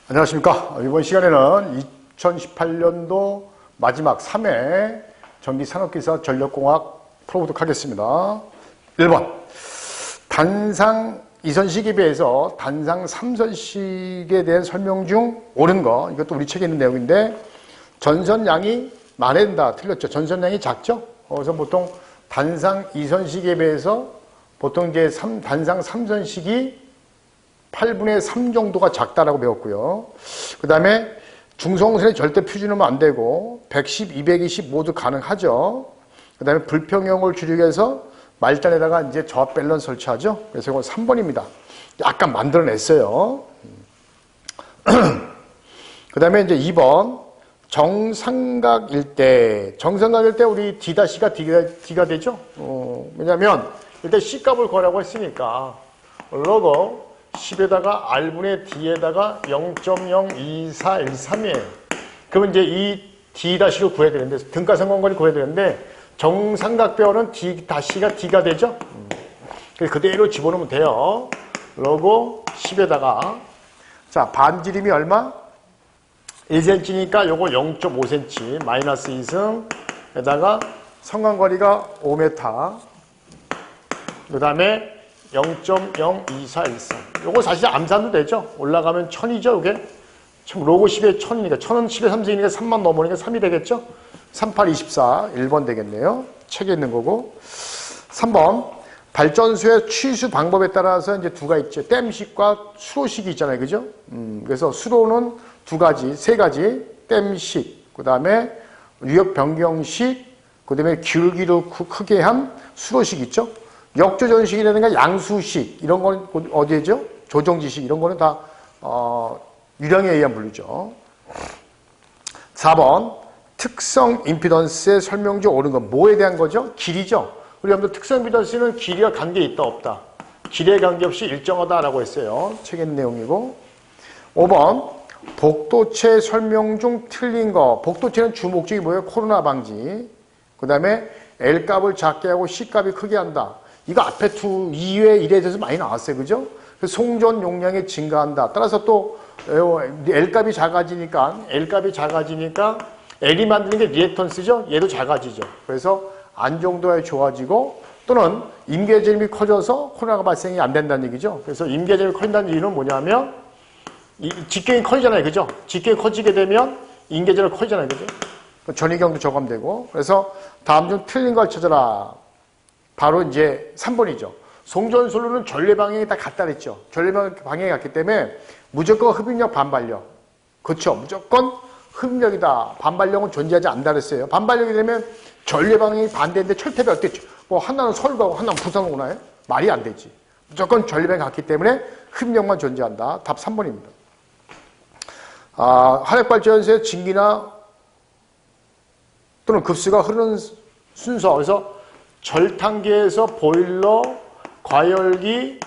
안녕하십니까. 이번 시간에는 2018년도 마지막 3회 전기산업기사 전력공학 풀어보도록 하겠습니다. 1번 단상 2선식에 비해서 단상 3선식에 대한 설명 중 옳은 거, 이것도 우리 책에 있는 내용인데 전선량이 많아야 된다. 틀렸죠. 전선량이 작죠. 그래서 보통 단상 2선식에 비해서 보통 이제 단상 3선식이 8분의 3 정도가 작다라고 배웠고요. 그 다음에 중성선의 절대 표준하면 안 되고 110, 220 모두 가능하죠. 그 다음에 불평형을 줄이기 위해서 말단에다가 이제 저압 밸런스 설치하죠. 그래서 이건 3번입니다. 약간 만들어냈어요. 그 다음에 이제 2번 정삼각일 때 우리 D-가 D가 되죠. 왜냐면 일단 C값을 구하라고 했으니까 로고 10에다가 R분의 D에다가 0.02413이에요. 그러면 이제 이 D-를 구해야 되는데, 등가성관거리 구해야 되는데, 정삼각뼈는 D-가 D가 되죠? 그래서 그대로 집어넣으면 돼요. 로고 10에다가. 자, 반지름이 얼마? 1cm니까 요거 0.5cm, 마이너스 2승에다가 성관거리가 5m. 그 다음에 0.02413. 요거 사실 암산도 되죠? 올라가면 1000이죠, 이게? 로고 10에 1000이니까, 1000은 10에 3승이니까 3만 넘으니까 3이 되겠죠? 3824, 1번 되겠네요. 책에 있는 거고. 3번. 발전소의 취수 방법에 따라서 이제 두가 있죠. 댐식과 수로식이 있잖아요, 그죠? 그래서 수로는 두 가지, 세 가지. 댐식, 그 다음에 유역 변경식, 그 다음에 기울기를 크게 한 수로식 있죠? 역조전식이라든가 양수식 이런 건 어디에죠? 조정지식 이런 거는 다 유량에 의한 분류죠. 4번 특성 임피던스의 설명 중 옳은 건 뭐에 대한 거죠? 길이죠. 우리 여러분들 특성 임피던스는 길이와 관계 있다 없다. 길이에 관계없이 일정하다라고 했어요. 책에 있는 내용이고. 5번 복도체 설명 중 틀린 거. 복도체는 주 목적이 뭐예요? 코로나 방지. 그 다음에 L값을 작게 하고 C값이 크게 한다. 이거 앞에 2회 1에 대해서 많이 나왔어요. 그죠? 송전 용량이 증가한다. 따라서 또 L값이 작아지니까 L이 만드는 게 리액턴스죠? 얘도 작아지죠. 그래서 안정도가 좋아지고 또는 임계점이 커져서 코로나가 발생이 안 된다는 얘기죠. 그래서 임계점이 커진다는 이유는 뭐냐면 직경이 커지잖아요. 그죠? 직경이 커지게 되면 임계점이 커지잖아요. 그죠? 전이경도 저감되고. 그래서 다음 중 틀린 걸 찾아라. 바로 이제 3번이죠. 송전솔로는 전례 방향이 다 같다 그랬죠. 전례 방향이 같기 때문에 무조건 흡입력 반발력. 그렇죠. 무조건 흡입력이다. 반발력은 존재하지 않는다 그랬어요. 반발력이 되면 전례 방향이 반대인데 철퇴가 어땠죠? 뭐 하나는 서울 가고 하나는 부산 오나요? 말이 안 되지. 무조건 전례 방향이 같기 때문에 흡입력만 존재한다. 답 3번입니다. 화력발전소의 증기나 또는 급수가 흐르는 순서. 그래서 절탄기에서 보일러, 과열기,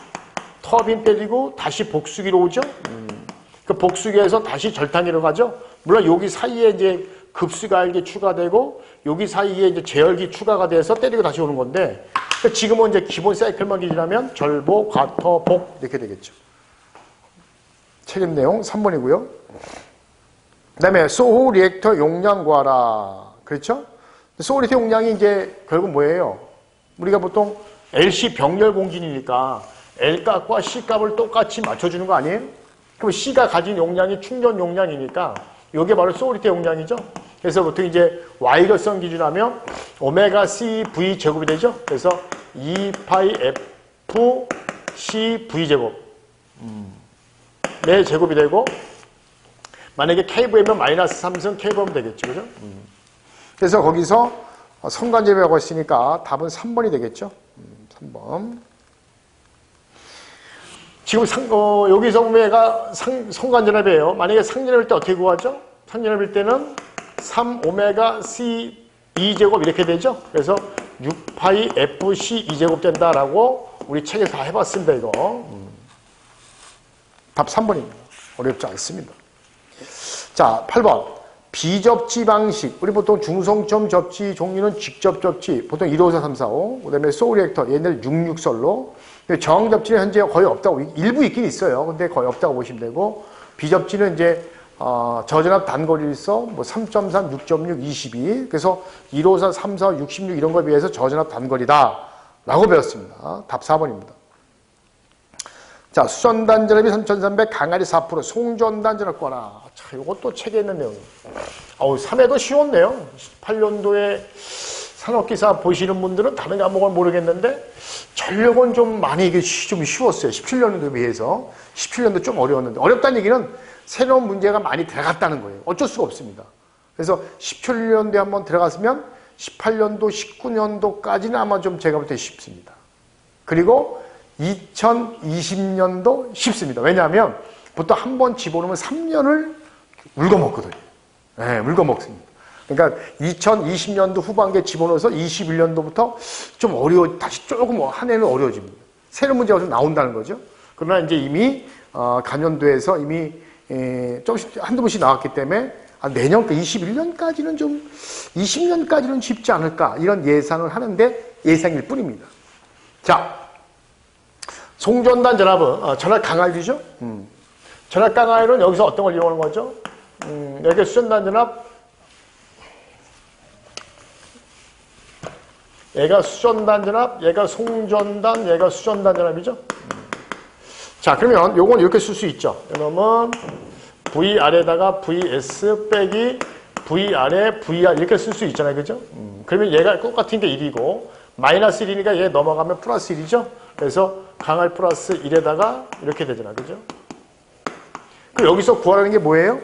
터빈 때리고 다시 복수기로 오죠. 그 복수기에서 다시 절탄기로 가죠. 물론 여기 사이에 이제 급수가열기 추가되고 여기 사이에 이제 제열기 추가가 돼서 때리고 다시 오는 건데 그러니까 지금은 이제 기본 사이클만 기준하면 절보, 과터, 복 이렇게 되겠죠. 책임 내용 3번이고요. 그 다음에 소호 리액터 용량 구하라. 그렇죠? 소호 리액터 용량이 이제 결국 뭐예요? 우리가 보통 LC 병렬 공진이니까 L값과 C값을 똑같이 맞춰주는 거 아니에요? 그럼 C가 가진 용량이 충전 용량이니까 이게 바로 소홀리티 용량이죠. 그래서 보통 이제 Y결성 기준하면 오메가 C V 제곱이 되죠. 그래서 2파이 F C V 제곱 네 제곱이 되고 만약에 KV면 마이너스 3승 KV면 되겠죠. 그죠? 그래서 거기서 성간접이라고 했으니까 답은 3번이 되겠죠. 3번. 지금 여기서 오메가 성간전압이에요. 만약에 상전압일 때 어떻게 구하죠? 상전압일 때는 3오메가 C 2제곱 이렇게 되죠. 그래서 6파이 FC 2제곱 된다라고 우리 책에서 다 해봤습니다. 이거. 답 3번입니다. 어렵지 않습니다. 자, 8번. 비접지 방식. 우리 보통 중성점 접지 종류는 직접 접지. 보통 1, 5, 4, 3, 4, 5. 그 다음에 소울 리액터. 얘네들 66설로. 저항접지는 현재 거의 없다고, 일부 있긴 있어요. 근데 거의 없다고 보시면 되고, 비접지는 이제 저전압 단거리에서 뭐 3.3, 6.6, 22. 그래서 154, 34, 66 이런 거에 비해서 저전압 단거리다 라고 배웠습니다. 답 4번입니다. 자, 수전단 전압이 3300, 강하리 4%, 송전단 전압 거라. 자, 이것도 책에 있는 내용입니다. 3회도 쉬웠네요. 18년도에 산업기사 보시는 분들은 다른 과목을 모르겠는데, 전력은 좀 많이 이게 좀 쉬웠어요. 17년도에 비해서. 17년도 좀 어려웠는데, 어렵다는 얘기는 새로운 문제가 많이 들어갔다는 거예요. 어쩔 수가 없습니다. 그래서 17년도에 한번 들어갔으면 18년도, 19년도까지는 아마 좀 제가 볼 때 쉽습니다. 그리고 2020년도 쉽습니다. 왜냐하면 보통 한 번 집어넣으면 3년을 울거먹거든요. 네, 울거먹습니다. 그러니까 2020년도 후반기에 집어넣어서 21년도부터 좀 다시 조금 한 해는 어려워집니다. 새로운 문제가 좀 나온다는 거죠. 그러나 이제 이미 간연도에서 이미 조금씩 한두 번씩 나왔기 때문에 내년까지 21년까지는 좀 20년까지는 쉽지 않을까 이런 예상을 하는데 예상일 뿐입니다. 자, 송전단 전압은 전압 강하율이죠. 전압 강하율은 여기서 어떤 걸 이용하는 거죠? 여기 수전단 전압, 얘가 수전단 전압, 얘가 송전단, 얘가 수전단 전압이죠. 자, 그러면 요건 이렇게 쓸 수 있죠. 그러면 V 아래다가 VS 빼기 V 아래 VR 이렇게 쓸 수 있잖아요. 그죠? 그러면 얘가 똑같은 게 1이고 마이너스 1이니까 얘 넘어가면 플러스 1이죠. 그래서 강할 플러스 1에다가 이렇게 되잖아. 그죠? 그럼 여기서 구하라는 게 뭐예요?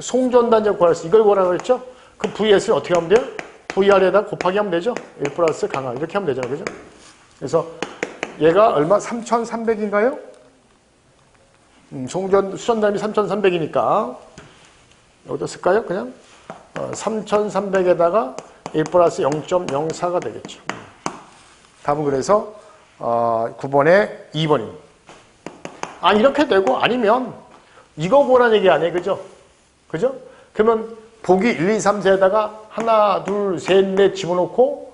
송전단적 구할 수 이걸 구하라고 했죠? 그럼 VS는 어떻게 하면 돼요? VR에다 곱하기 하면 되죠? 1 플러스 강할 이렇게 하면 되잖아요. 그죠? 그래서 얘가 얼마? 3300인가요? 수전단이 3300이니까 여기다 쓸까요? 그냥 3300에다가 1 플러스 0.04가 되겠죠. 답은 그래서 9번에 2번입니다. 이렇게 되고 아니면 이거 보라는 얘기 아니에요. 그죠? 그죠? 그러면 보기 1, 2, 3, 4에다가 하나, 둘, 셋, 넷 집어넣고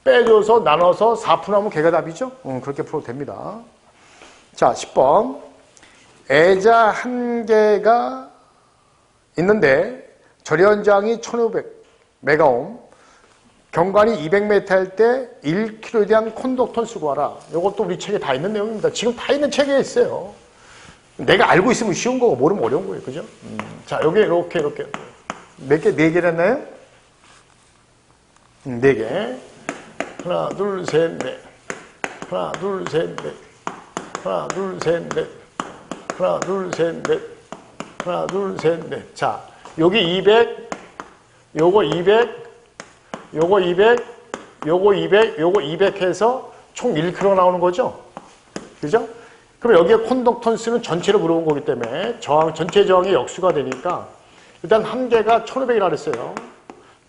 빼줘서 나눠서 4% 하면 걔가 답이죠? 그렇게 풀어도 됩니다. 자, 10번. 애자 한 개가 있는데 절연장이 1500메가옴, 경관이 200m 할 때 1km에 대한 콘덕턴스 구하라. 이것도 우리 책에 다 있는 내용입니다. 지금 다 있는 책에 있어요. 내가 알고 있으면 쉬운 거고 모르면 어려운 거예요. 그죠? 자, 여기 이렇게 몇 개? 4개를 했나요? 4개. 하나, 둘, 셋, 넷. 하나, 둘, 셋, 넷. 하나, 둘, 셋, 넷. 하나, 둘, 셋, 넷. 하나, 둘, 셋, 넷. 자, 여기 200, 요거 200, 요거 200, 요거 200, 요거 200 해서 총 1kg 나오는 거죠? 그죠? 그럼 여기에 콘덕턴스는 전체로 물어본 거기 때문에 전체 저항이 역수가 되니까 일단 한 개가 1500이라고 그랬어요.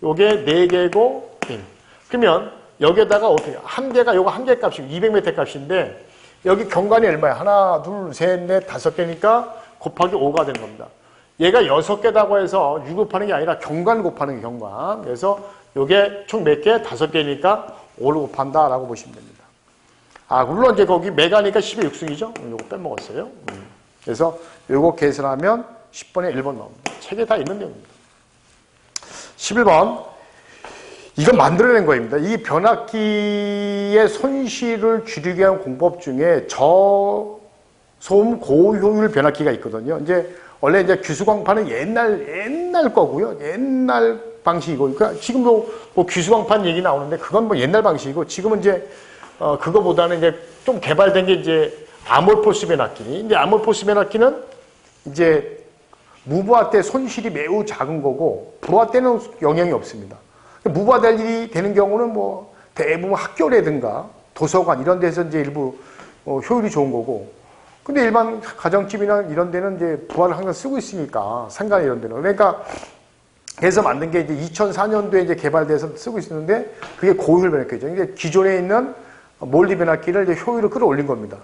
요게 4개고 1. 그러면 여기에다가 어떻게 한 개가 요거 한 개 값이 200m 값인데 여기 경관이 얼마야? 하나, 둘, 셋, 넷, 5개니까 곱하기 5가 되는 겁니다. 얘가 6개다고 해서 6 곱하는 게 아니라 경관 곱하는 게 경관. 그래서 요게 총 몇 개? 5개니까 5를 곱한다라고 보시면 됩니다. 물론 이제 거기 메가니까 10의 6승이죠. 요거 빼먹었어요. 그래서 요거 계산하면 10번에 1번 나옵니다. 책에 다 있는 내용입니다. 11번. 이건 만들어낸 거입니다. 이 변압기의 손실을 줄이기 위한 공법 중에 저소음 고효율 변압기가 있거든요. 이제 원래 이제 규수광판은 옛날 거고요. 옛날 방식이고. 그러니까 지금도 뭐 규수광판 얘기 나오는데 그건 뭐 옛날 방식이고 지금은 이제 그거보다는 이제 좀 개발된 게 이제 아몰포스 변압기. 이제 아몰포스 변압기는 이제 무부하 때 손실이 매우 작은 거고 부하 때는 영향이 없습니다. 무부하될 일이 되는 경우는 뭐 대부분 학교라든가 도서관 이런 데서 이제 일부 효율이 좋은 거고. 근데 일반 가정집이나 이런 데는 이제 부하를 항상 쓰고 있으니까 상가 이런 데는. 그러니까 그래서 만든 게 이제 2004년도에 이제 개발돼서 쓰고 있었는데 그게 고효율 변압기죠. 이제 기존에 있는 몰디 변압기를 이제 효율을 끌어올린 겁니다.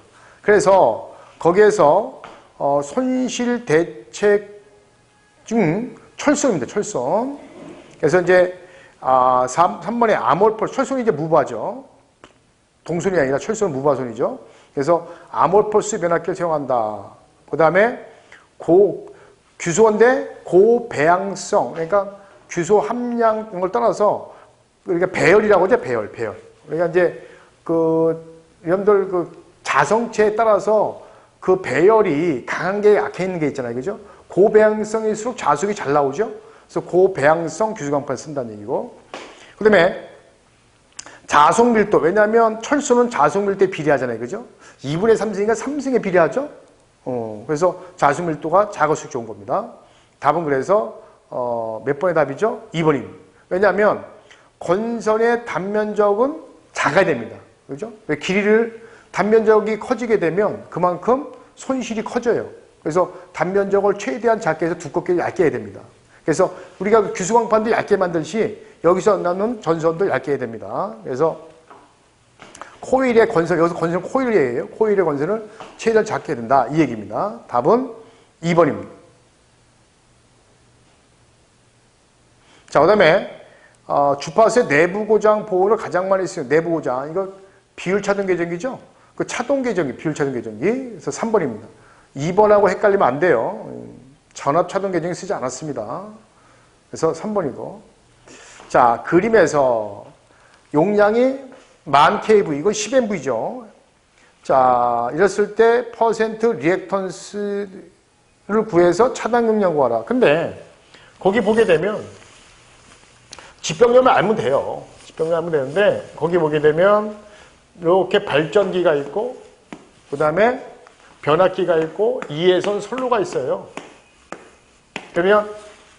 그래서 거기에서 손실 대책 중 철선입니다. 철선. 그래서 이제 3번에 아몰폴 철선이 이제 무부하죠. 동선이 아니라 철선은 무부하선이죠. 그래서 아모르퍼스 변압기를 사용한다. 그 다음에 규소인데 고배양성, 그러니까 규소 함량인 걸 떠나서 그러니까 배열이라고 하죠. 배열. 그러니까 이제 여러분들 자성체에 따라서 그 배열이 강한 게 약해 있는 게 있잖아요. 그죠? 고배양성일수록 자숙이 잘 나오죠? 그래서 고배양성 규소광판을 쓴다는 얘기고. 그 다음에 자속밀도. 왜냐하면 철수는 자속밀도에 비례하잖아요. 그죠? 2분의 3승이니까 3승에 비례하죠? 그래서 자속밀도가 작을수록 좋은 겁니다. 답은 그래서, 몇 번의 답이죠? 2번입니다. 왜냐하면 건선의 단면적은 작아야 됩니다. 그죠? 단면적이 커지게 되면 그만큼 손실이 커져요. 그래서 단면적을 최대한 작게 해서 두껍게 얇게 해야 됩니다. 그래서 우리가 규수광판도 얇게 만들시 여기서 나오는 전선도 얇게 해야 됩니다. 그래서 코일의 건선, 여기서 건선 코일이에요. 코일의 건선을 최대한 작게 해야 된다. 이 얘기입니다. 답은 2번입니다. 자, 그 다음에 주파수의 내부 고장 보호를 가장 많이 쓰는 내부 고장. 이거 비율 차동 계정기죠? 그 차동 계정기, 비율 차동 계정기. 그래서 3번입니다. 2번하고 헷갈리면 안 돼요. 전압 차동 계정기 쓰지 않았습니다. 그래서 3번이고. 자, 그림에서 용량이 10,000kV, 이건 10MV죠. 자, 이랬을 때 퍼센트 리액턴스를 구해서 차단 용량 구하라. 근데 거기 보게 되면 집병렬만 알면 돼요. 집병렬 알면 되는데 거기 보게 되면 이렇게 발전기가 있고 그 다음에 변압기가 있고 2회선 선로가 있어요. 그러면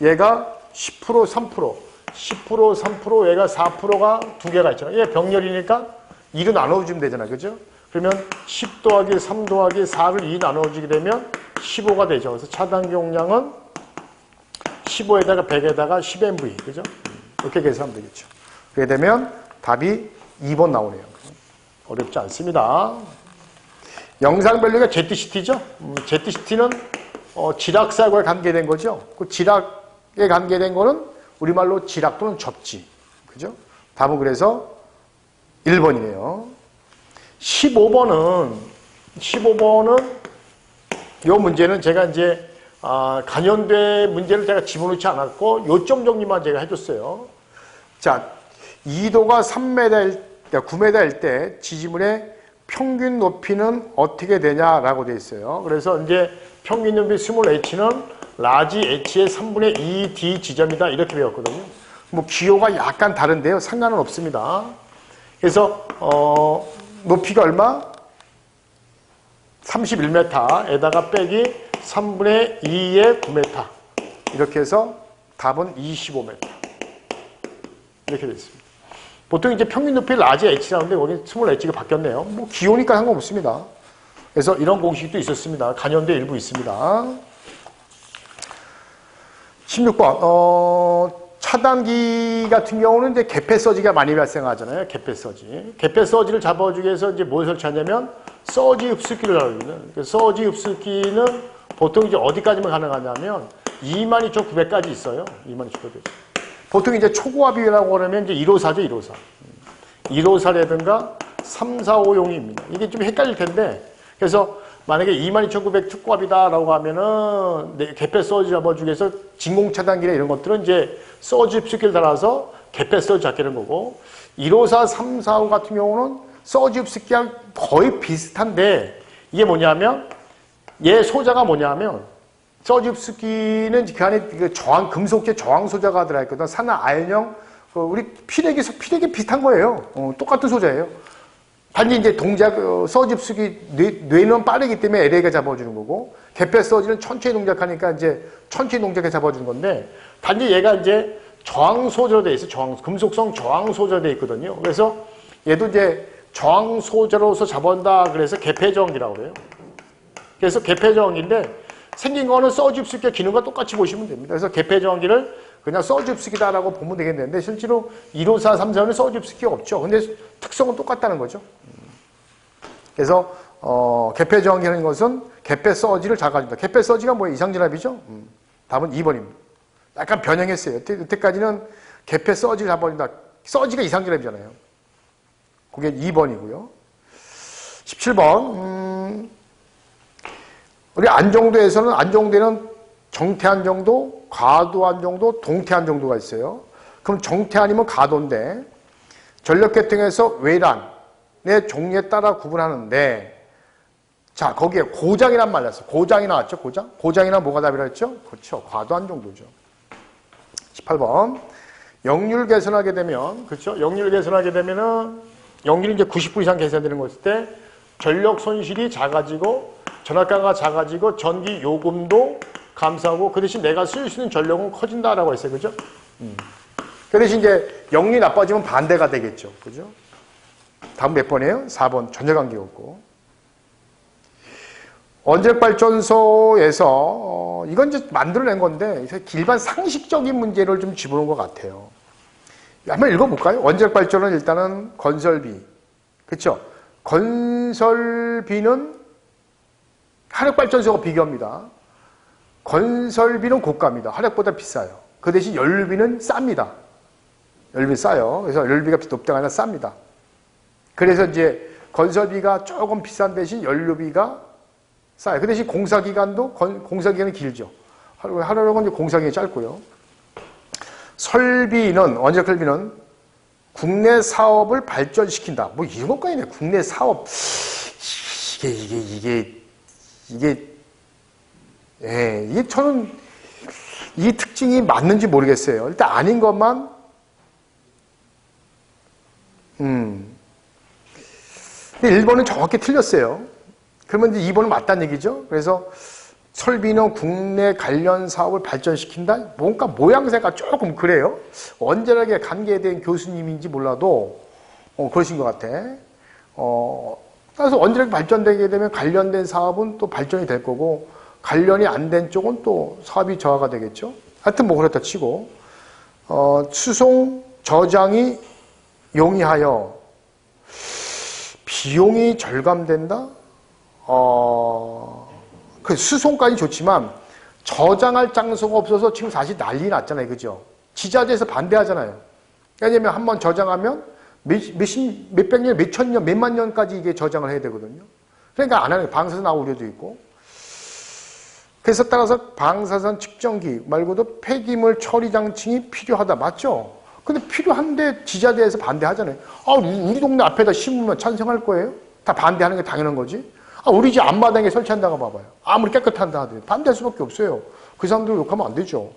얘가 10%, 3%, 10%, 3%, 얘가 4%가 두 개가 있잖아요. 얘 병렬이니까 2로 나눠주면 되잖아요. 그죠? 그러면 10 더하기 3 더하기 4를 2 나눠주게 되면 15가 되죠. 그래서 차단 용량은 15에다가 100에다가 10MV. 그죠? 이렇게 계산하면 되겠죠. 그렇게 되면 답이 2번 나오네요. 어렵지 않습니다. 영상 밸류가 ZCT죠? ZCT는 지락사하고 관계된 거죠. 그 지락에 관계된 거는 우리말로 지락 또는 접지. 그죠? 답은 그래서 1번이네요. 15번은 이 문제는 제가 이제 간연대 문제를 제가 집어넣지 않았고 요점 정리만 제가 해줬어요. 자, 2도가 9m일 때 지지물의 평균 높이는 어떻게 되냐라고 되어 있어요. 그래서 이제 평균 높이 스몰 h는 라지 h의 3분의 2d 지점이다 이렇게 배웠거든요. 뭐 기호가 약간 다른데요. 상관은 없습니다. 그래서 높이가 얼마? 31m에다가 빼기 3분의 2의 9m 이렇게 해서 답은 25m 이렇게 되어 있습니다. 보통 이제 평균 높이 라지 h라는데 여기 스몰 h가 바뀌었네요. 뭐 기호니까 상관없습니다. 그래서 이런 공식도 있었습니다. 간연대 일부 있습니다. 16번 차단기 같은 경우는 이제 개폐 서지가 많이 발생하잖아요. 개폐 서지. 개폐 서지를 잡아주기 위해서 이제 뭘 설치하냐면 서지 흡수기를 잡아줍니다. 서지 흡수기는 보통 이제 어디까지만 가능하냐면 22,900까지 있어요. 22,900. 보통 이제 초고압이라고 그러면 이제 154죠, 154. 154라든가 345용입니다. 이게 좀 헷갈릴 텐데, 그래서 만약에 22,900 초고압이다라고 하면은 개폐 서지 잡아주기 위해서 진공차단기나 이런 것들은 이제 서지 흡수기를 달아서 개폐 서지 잡게 되는 거고, 154, 345 같은 경우는 서지 흡수기랑 거의 비슷한데, 이게 뭐냐면, 얘 소자가 뭐냐면, 서지 흡수기는 그 안에 금속재 저항 소자가 들어있거든. 산화 아연형, 우리 피레기 비슷한 거예요. 똑같은 소자예요. 단지 이제 서지 흡수기, 뇌는 빠르기 때문에 LA가 잡아주는 거고, 개폐 서지는 천천히 동작하니까 이제 천천히 동작해 잡아주는 건데, 단지 얘가 이제 저항 소자로 되어 있어요. 금속성 저항 소자로 되어 있거든요. 그래서 얘도 이제 저항 소자로서 잡아온다. 그래서 개폐 저항기라고 그래요. 그래서 개폐 저항기인데, 생긴 거는 서지 흡수기와 기능과 똑같이 보시면 됩니다. 그래서 개폐 저항기를 그냥 서지 흡수기다라고 보면 되겠는데 실제로 154, 345는 서지 흡수기가 없죠. 근데 특성은 똑같다는 거죠. 그래서 개폐 저항기라는 것은 개폐 서지를 잡아준다. 개폐 서지가 뭐예요? 이상진압이죠. 답은 2번입니다. 약간 변형했어요. 여태까지는 개폐 서지를 잡아준다. 서지가 이상진압이잖아요. 그게 2번이고요. 17번 우리 안정도에서는 안정도에는 정태안정도, 과도안정도, 동태안정도가 있어요. 그럼 정태안이면 가도인데 전력계통에서 외란의 종류에 따라 구분하는데 자 거기에 고장이란 말 났어요. 고장이 나왔죠. 고장? 고장이나 뭐가 답이라 했죠? 그렇죠. 과도안정도죠. 18번 역률 개선하게 되면 그렇죠. 역률 개선하게 되면은 역률이 이제 90% 이상 개선되는 것일 때 전력 손실이 작아지고 전압가가 작아지고 전기 요금도 감소하고 그 대신 내가 쓸 수 있는 전력은 커진다라고 했어요. 그죠? 그 대신 이제 역률이 나빠지면 반대가 되겠죠. 그죠? 다음 몇 번이에요? 4번 전자관계가 없고 원자력발전소에서 이건 이제 만들어낸 건데 일반 상식적인 문제를 좀 집어넣은 것 같아요. 한번 읽어볼까요? 원자력발전은 일단은 건설비 그렇죠? 건설비는 화력발전소가 비교합니다. 건설비는 고가입니다. 화력보다 비싸요. 그 대신 연료비는 쌉니다. 연료비 싸요. 그래서 연료비가 높다가 아니라 쌉니다. 그래서 이제 건설비가 조금 비싼 대신 연료비가 싸요. 그 대신 공사기간도 공사기간이 길죠. 하루는 이제 공사기간이 짧고요. 설비는 원자력 설비는 국내 사업을 발전시킨다. 뭐 이런 것까지 있네. 국내 사업 이게 저는 이 특징이 맞는지 모르겠어요. 일단 아닌 것만 근데 1번은 정확히 틀렸어요. 그러면 이제 2번은 맞다는 얘기죠. 그래서 설비는 국내 관련 사업을 발전시킨다? 뭔가 모양새가 조금 그래요. 원자력에 관계된 교수님인지 몰라도 그러신 것 같아. 따라서 원자력이 발전되게 되면 관련된 사업은 또 발전이 될 거고 관련이 안 된 쪽은 또 사업이 저하가 되겠죠. 하여튼 뭐 그렇다 치고 수송 저장이 용이하여 비용이 절감된다? 그 수송까지 좋지만 저장할 장소가 없어서 지금 사실 난리 났잖아요. 그죠? 지자체에서 반대하잖아요. 왜냐면 한번 저장하면 몇백 년, 몇천 년, 몇만 년까지 이게 저장을 해야 되거든요. 그러니까 안 하는 거예요. 방사선 나올 우려도 있고. 그래서 따라서 방사선 측정기 말고도 폐기물 처리 장치가 필요하다. 맞죠? 근데 필요한데 지자체에서 반대하잖아요. 우리 동네 앞에다 심으면 찬성할 거예요? 다 반대하는 게 당연한 거지. 우리 집 앞마당에 설치한다고 봐봐요. 아무리 깨끗한다 하더니 반대할 수밖에 없어요. 그 사람들 욕하면 안 되죠.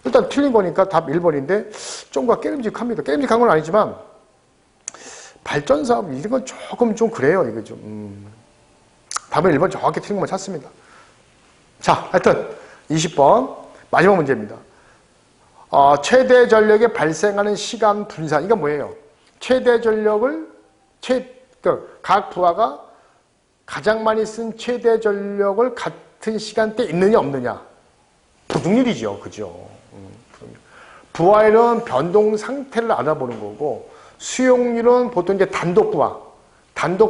일단 틀린 거니까 답 1번인데 좀과 깨름직합니다. 깨름직한 건 아니지만 발전사업 이런 건 조금 좀 그래요. 이거 좀. 답은 1번 정확히 틀린 것만 찾습니다. 자, 하여튼 20번 마지막 문제입니다. 최대 전력에 발생하는 시간 분산. 이건 뭐예요? 최대 전력을 각 부하가 가장 많이 쓴 최대 전력을 같은 시간대에 있느냐 없느냐. 부등률이죠. 그죠? 부하율은 변동 상태를 알아보는 거고 수용률은 보통 이제 단독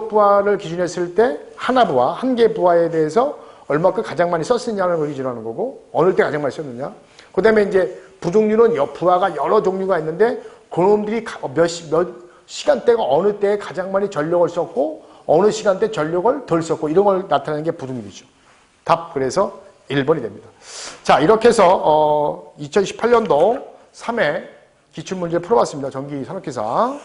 부하를 기준으로 했을 때 하나 부하, 한 개 부하에 대해서 얼마큼 가장 많이 썼느냐는 걸 기준하는 거고 어느 때 가장 많이 썼느냐. 그 다음에 이제 부등률은 부하가 여러 종류가 있는데 그놈들이 몇 시간대가 어느 때에 가장 많이 전력을 썼고 어느 시간대 전력을 덜 썼고 이런 걸 나타내는 게 부등률이죠. 답 그래서 1번이 됩니다. 자 이렇게 해서 2018년도 3회 기출문제 풀어봤습니다. 전기 산업기사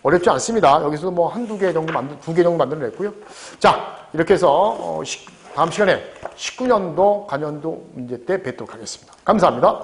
어렵지 않습니다. 여기서도 뭐 한두 개 정도 두 개 정도 만들어냈고요. 자 이렇게 해서 다음 시간에 19년도 관연도 문제 때 뵙도록 하겠습니다. 감사합니다.